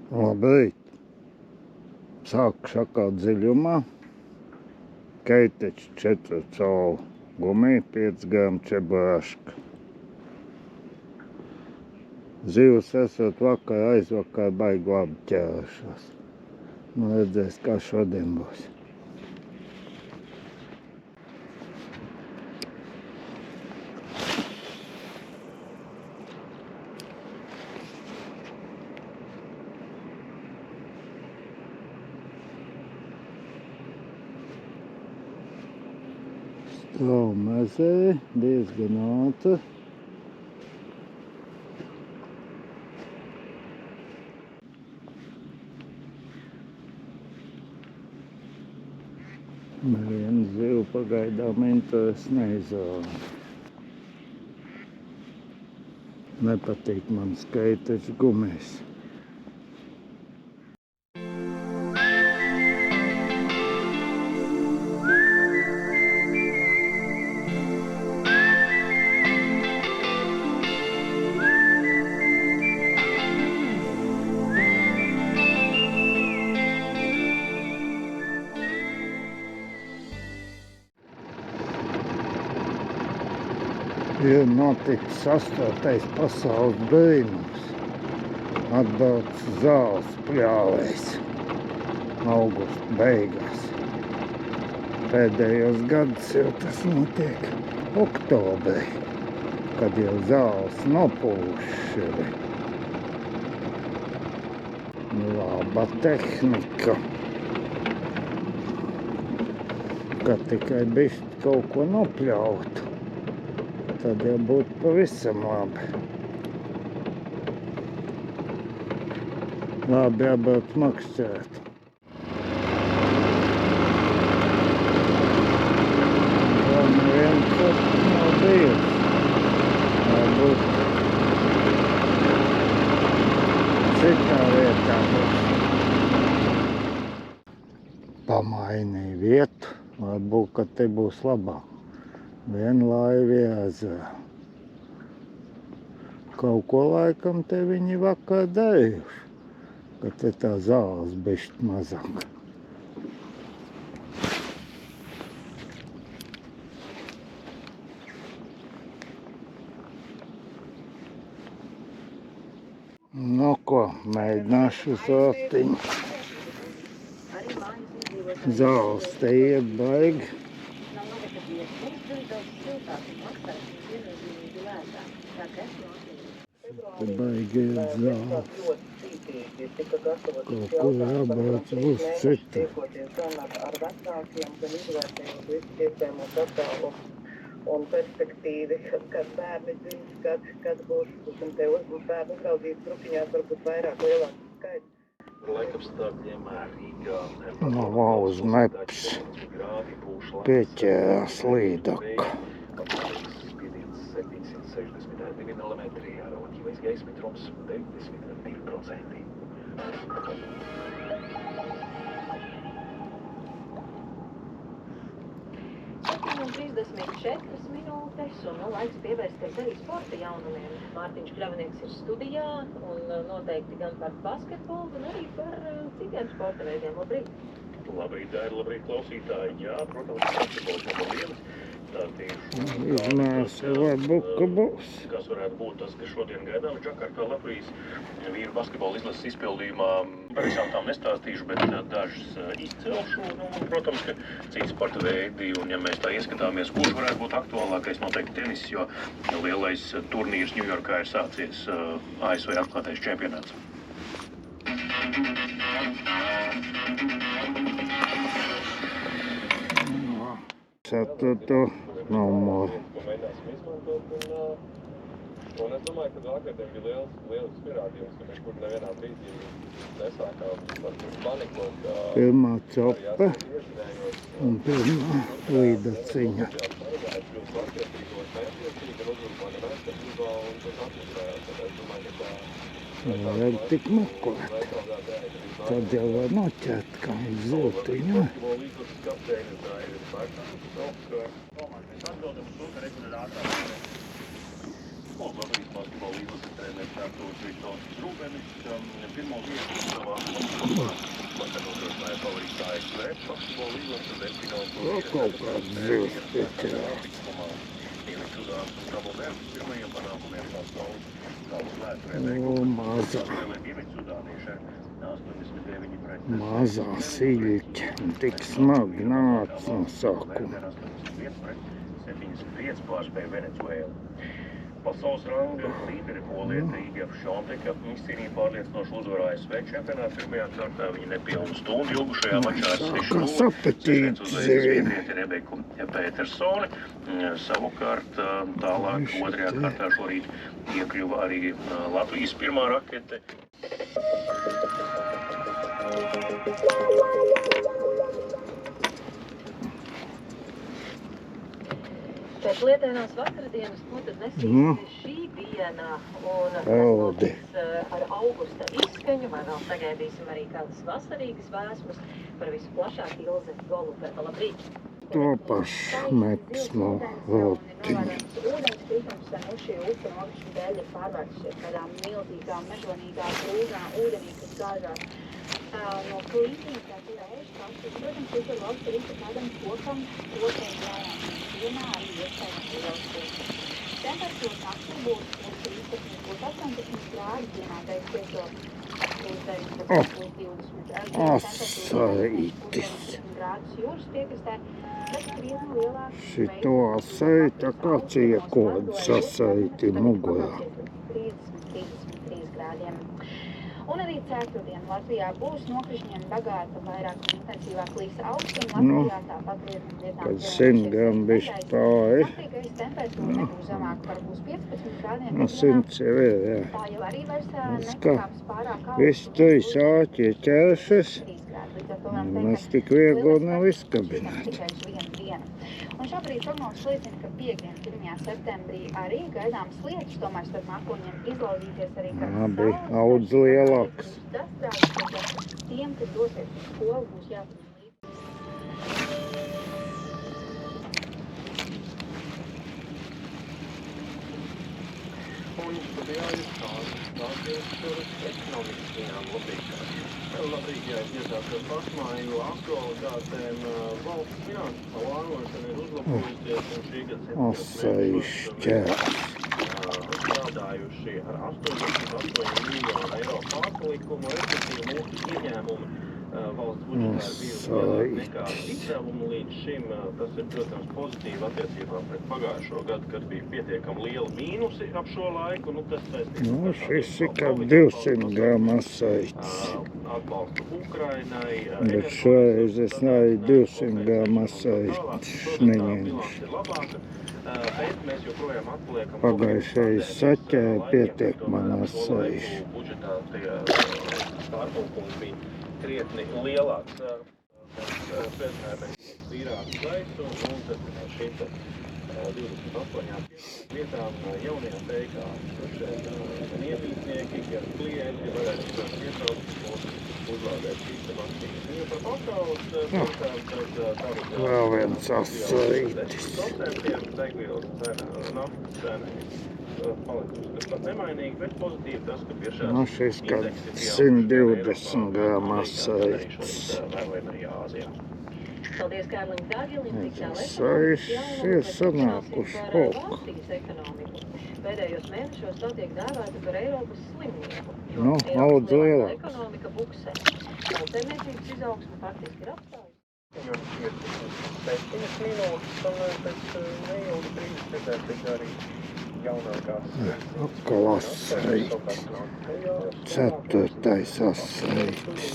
Labrīt! Sāku šakāt dziļumā. Keiteči 4 colu gumija, 5 gramu čebureška. Zivs esot vakar aizvakar baigi labi ķērušās. Nu redzēs, kā šodien būs. Strauma ezeri, diezgan ātri. Nevienu zivu pagaidām interesi neizrāda. Nepatīk man Keiteči gumijas. Ir noticis 8. pasaules brīnums. Atbrauc zāles pļāvējs augusta beigās. Pēdējos gadus jau tas notiek oktobrī, kad jau zāles nopūšas ir. Laba tehnika. Kad tikai bišķi kaut ko nopļautu, tad jau būtu pavisam labi. Labi jābrauc makšķēt. Vēl neviens cits nav bijis. Varbūt citā vietā būs. Pamainīja vietu. Varbūt, ka te būs labāk. Viena laiva ezerā. Kaut ko laikam te viņi vakar darījuši, ka te tā zāles bišķi mazāk. Nu ko, mēģināšu uz ratiņu. Zāles te iet baigi. Te baigi iet zāles. Kaut ko jābrauc uz citu. Un perspektīvi, kad bērni dzims, kad būs, un te bērnu uzraudzības grupiņās varbūt vairāk lielāks skaits. No uz meps pieķērās līdaka. Relatīvais gaisa mitrums 92%. Un 34 minūtes, un laiks pievērsties arī sporta jaunumiem. Mārtiņš Kravinieks ir studijā, un noteikti gan par basketbolu, gan arī par citiem sporta veidiem. Labrīt! Labrīt, Daira, labrīt, klausītāji. Jā, protams, basketbols numur 1. Izmērs varbūt, ka būs. Kas varētu būt tas, ka šodien gaidām Džakartā Latvijas vīru basketbola izlases izpildījumā. Par visām tām nestāstīšu, bet dažas izcelšu. Nu, protams, ka citi sporta veidi, un ja mēs tā ieskatāmies, kurš varētu būt aktuālākais, noteikti tenis, jo lielais turnīrs Ņujorkā ir sācies ASV atklātais čempionāts. Ceturto numuru. Un es domāju, ka vakardien bija liels pierādījums, ka mēs kur nevienā brīdī nesākām panikot. Pirmā copa un pirmā līdaciņa. Vajag tik meklēt. Tad jau var noķert kā uz ziltiņu. Latvijas basketbola izlases treneris Artūrs Viktorskas Rūbenis pirmo vietu savā komandā nodrošināja favorīts ASV basketbola izlase, bet fināls Kaut kāds zivs speciāls. Sudānas un Kabulvērtas pirmajiem panākumiem pasaules vēsturē Mazā. Sudānieši ar 89 pret Mazā siļķe. Tik smagi nāca no sākuma. 81 pret 75 pārspēja Venecuēlu. Pasaules ranga līderi polieta Igor Šonteka izcīnīja pārliecinošu uzvaru ASV čempionātā. Pirmajā kārtā viņa nepilnu stundu ilgušajā mačā ar 6-0. Sākas Uzvarēja Rebeku Petersoni. Savukārt tālāk otrajā kārtā šorīt iekļuva arī Latvijas pirmā rakete. Pēc lietainās vakardienas, ko tad nesīs šī diena, un tas ar augusta izskaņu, vai vēl sagaidīsim arī kādas vasarīgas vēsmas, par visu plašāk Ilze Golubeva. Labrīt! To pašu meksmu veltiņu. Ūdens kritums no šī upe nokrišņu dēļ ir pārvērtušies kādām milzīgām, mežonīgām grūzām ūdenī, kas gāžās no klītīm, kā ir ēžu kastas. Protams, šis ir labs arī par kādam kokam, kokiem jājām. Dienā arī iespējams ir vēl spēks. Temperatūras naktī būs 13–18 grādi, dienā beidz piesot plus 19–20 Asaitis. grādus jūras piekrastē. Šito asaita kāds iekodas asaiti mugurā. 30–33 grādiem. Un arī ceturtdien Latvijā būs nokrišņiem bagāta, vairāk intensīvāk līs austrumu Latvijā, tāpat vietām. Kad simtgram bišķi pāri. Naktīgais temperatūra nebūs zemāk par būs 15 grādiem. No 100 jau ir, jā. Tā jau arī vairs nekāps pārāk augstu. Viss tujas āķi ir ķēršas. Mēs tik viegli nav izkabināt. Un šobrīd prognozes liecina, ka piekdien 1. septembrī arī gaidāms lietus, tomēr starp mākoņiem izlaudīties arī Labi, audz lielāks. Tiem, kas dosies uz skolu, būs jāpaņem līdzi. Un studijā ir tādas ekonomikas ziņām labrīgās. Labrīgi jāizniedzās ar pašmāju aktualitātēm. Valsts finanses plānošana ir uzlabojusies un šī gada Asaišķērs. strādājuši ar 88 miljonu eiro pārpalikumu, respektīvi mūsu ieņēmumi valsts budžetā ir bijusi lielāka nekā izdevumu līdz šim. Tas ir, protams, pozitīvi attiecībā pret pagājušo gadu, kad bija pietiekami lieli mīnusi ap šo laiku. Tas saistības Šis ir kā 200 gramu asaitis. Atbalstu Ukrainai. Bet šoreiz es arī 200 gramu asaitis neņemšu. Bet mēs joprojām atliekam Pagājušais saķēja pietiek man asaišu. Budžetā tie pārpalikums bija krietni lielāks. Mēs pēdējāmies tīrāku gaisu un tad šī 28 vietām jaunajā teikā gan iepītnieki, gan klienti varētu ietraukt mūsu uzlādēt sistemātiski. Ja par pasaules Vēl viens asaitis. degvielas cena, naftas cena palikusi tikpat nemainīgi, bet pozitīvi tas, ka pie šādas Šis kā 120 gramu asaitis. vērojam arī Āzijā. Paldies Kārlim Dagilim, tik tālāk. Asaišs ir sanākuši par hoku. valstīs ekonomiku. Pēdējos mēnešos tā tiek dēvēta par Eiropas slimnieku. Audz lielāks. Ekonomika buksē. Tautsēmniecības izaugsme faktiski ir apstājusi. Ir 7 minūtes, un pēc neilgi brīdis dzirdēt arī jaunākās. Atkal asaitis. 4. asaitis.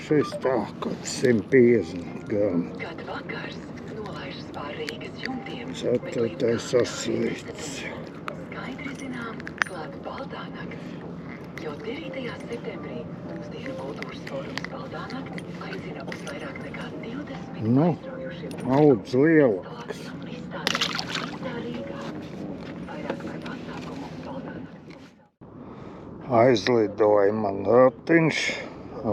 Šis tā, kad 150 gramu. Kad vakars nolaižas pār Rīgas jumtiem, 4. asaitis. skaidri zinām, klāt baltā nakts. Jau 9. septembrī mūsdienu kultūras fórums Baltā nakts aicina uz vairāk nekā 20 aizraujošiem Audz lielāks. izstādēm visā Rīgā. Vairāk par pasākumu Baltā nakts. Aizlidoja man ratiņš,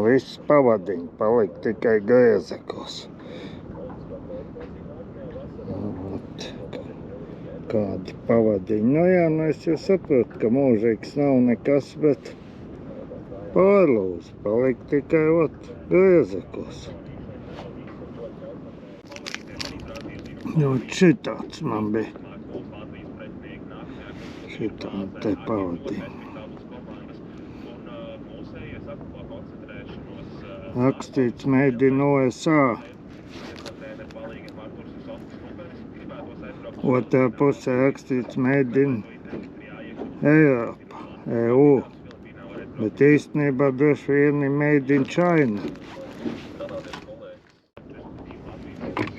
viss pavadiņi palika tikai Grēzekos. Kādi pavadiņi. Nu jā, nu es jau saprotu, ka mūžīgs nav nekas, bet pārlūz paliek tikai griezeklis. Jo šitāds man bija. Šitādi te pavadiņi. Rakstīts mēģina OSA. Otrā pusē rakstīts mēģina Eiropa, EU. Bet īstenībā droši vien ir mēģina China.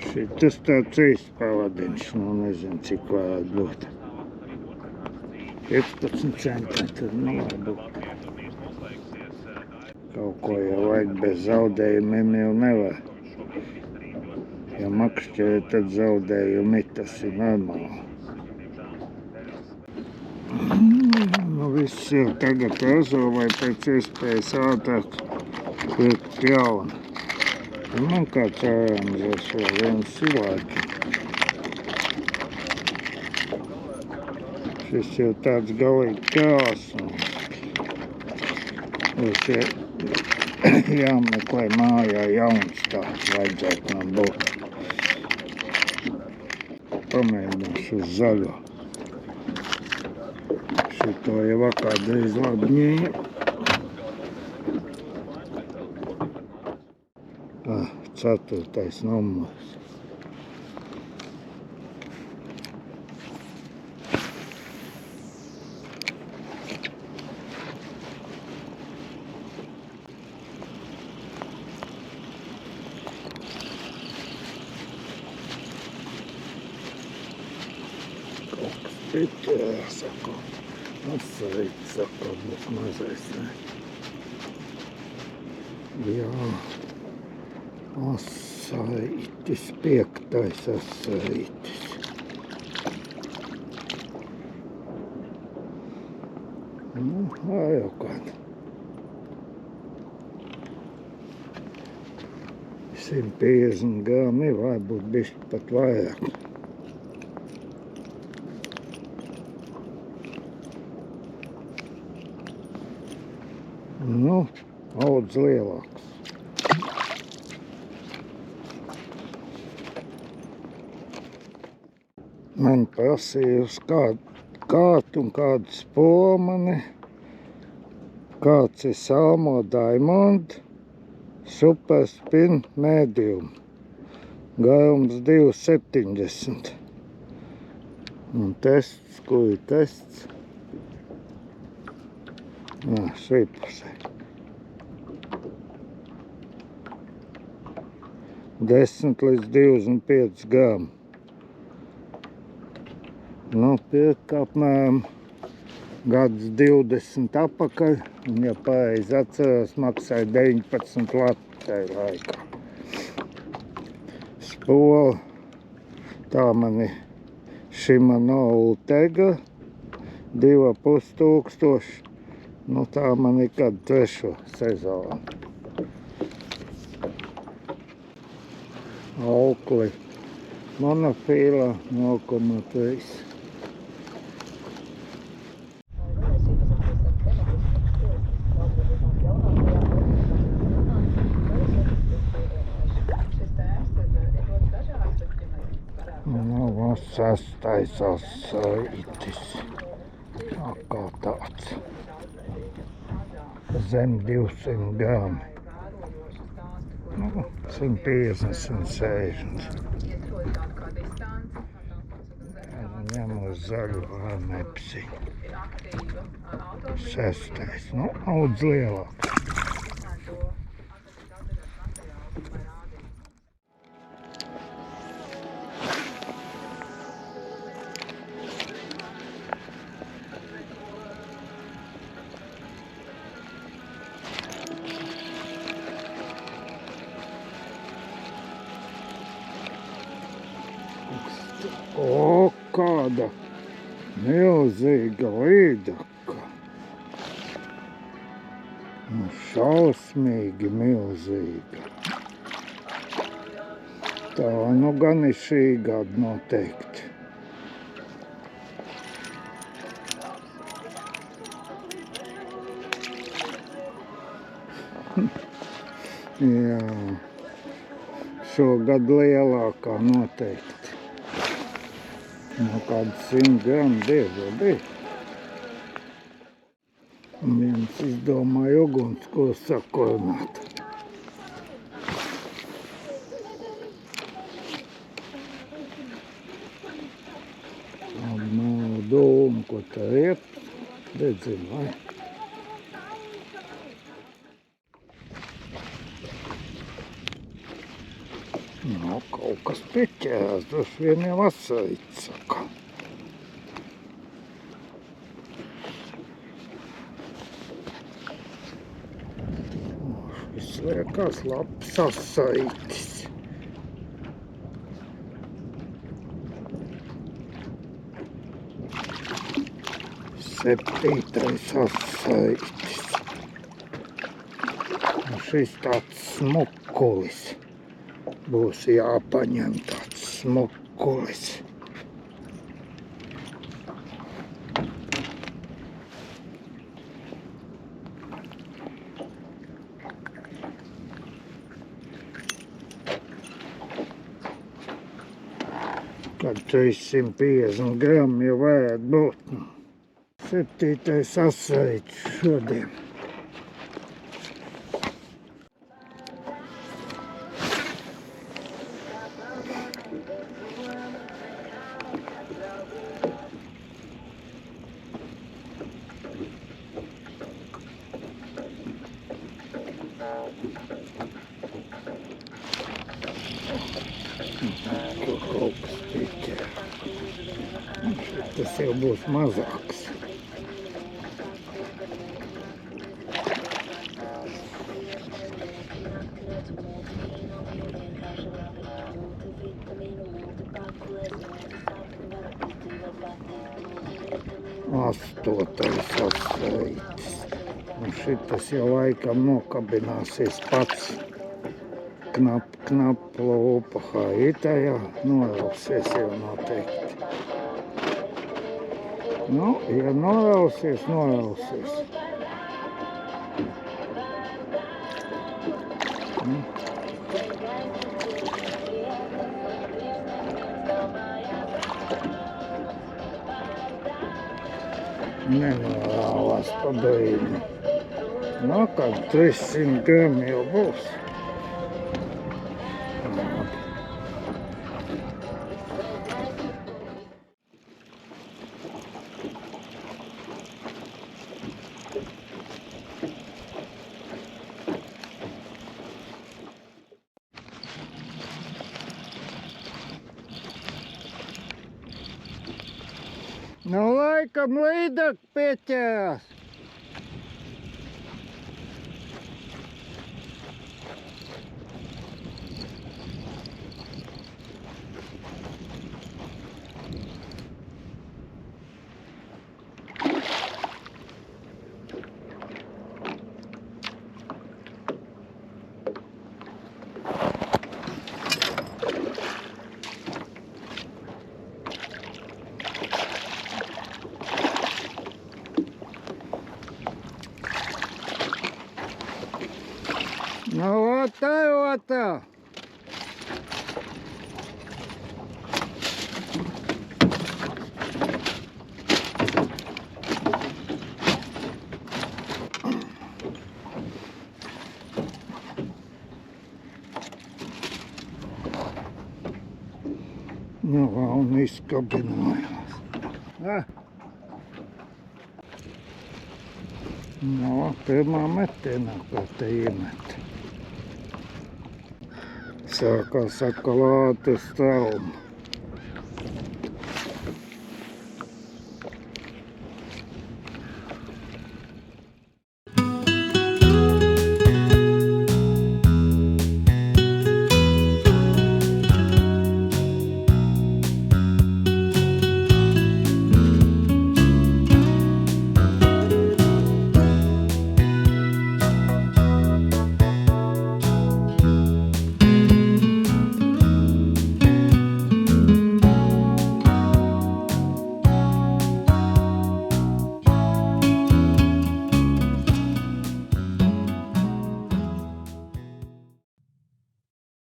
Šitas tāds īsts pavadiņš, nu nezinu, cik varētu būt. 15 centimetri, nu varbūt. Kaut ko jau vajag bez zaudējumiem jau nevar. Ja makšķēja, tad zaudējumi, tas ir normāli. Nu viss ir tagad razo, vai pēc iespējas ātrāk liekt jaunu. Man kāds ārāms ar šo vienu silāki. Šis jau tāds galīgi krāsums. Jāmeklē mājā jauns tāds vajadzētu man būt. Pamēģināšu uz zaļo. Šito jau kādreiz labi ņēma. 4. numurs. Šeit sakot, asarīt sakot, bet mazais ne. Jā, asarītis, 5. asarītis. Nu, jau kāda. 150 grami, varbūt bišķi pat vairāk. Nu, daudz lielāks. Man prasīja uz kādu un kādu spolmani, kāds ir Salmo Diamond Super Spin Medium. Garums 2,70. Un tests, kur ir tests? Šī pusē. 10 līdz 25 grami. Nu, pirka apmēram gads 20 apakaļ, un, ja pareizi atceros, maksāja 19 lati tajā laikā. Spola, tā man ir Shimano Ultegra, 2500. Nu, tā man ir kādu 3. sezonu. Aukli monofīlā 0,3. Nu, 6. asarītis. Kā tāds. Zem 200 grami. Nu, 150, 160. Ņemu zaļu mepsiņu. 6. Nu, daudz lielāk. O, kāda milzīga līdaka. Nu, šausmīgi milzīga. Tā nu gan ir šī gada noteikti. Jā. Šogad lielākā noteikti. No kāds 100 gramu biežo bija. Viens izdomāja ugunsko sakorināt. Nav doma, ko tā iet. Redzim, vai? Nu, kaut kas pieķērās, droši vien jau asaits, saka. Šis liekas labs asaitis. Septītais asaitis. Šis tāds smukulis. Būs jāpaņem tāds smukulis. Kad 350 gramu jau varētu būt. Septītais asaitis šodien. Kaut kas pieķēra. Tas jau būs mazāks. Astotais asaitis. Un šitas jau laikam nokabināsies pats. Knap lūpa haitajā. Norausies jau noteikti. Nu, ja norausies, norausies. Nenorāvās pa brīdi. Nu, kad 300 grami jau būs. Nu, laikam līdāk pieķērās. Nu, otā. Nu, un izkabinājās. Nu, pirmā metienā, kā te iemet. Sākās akalāte strauma.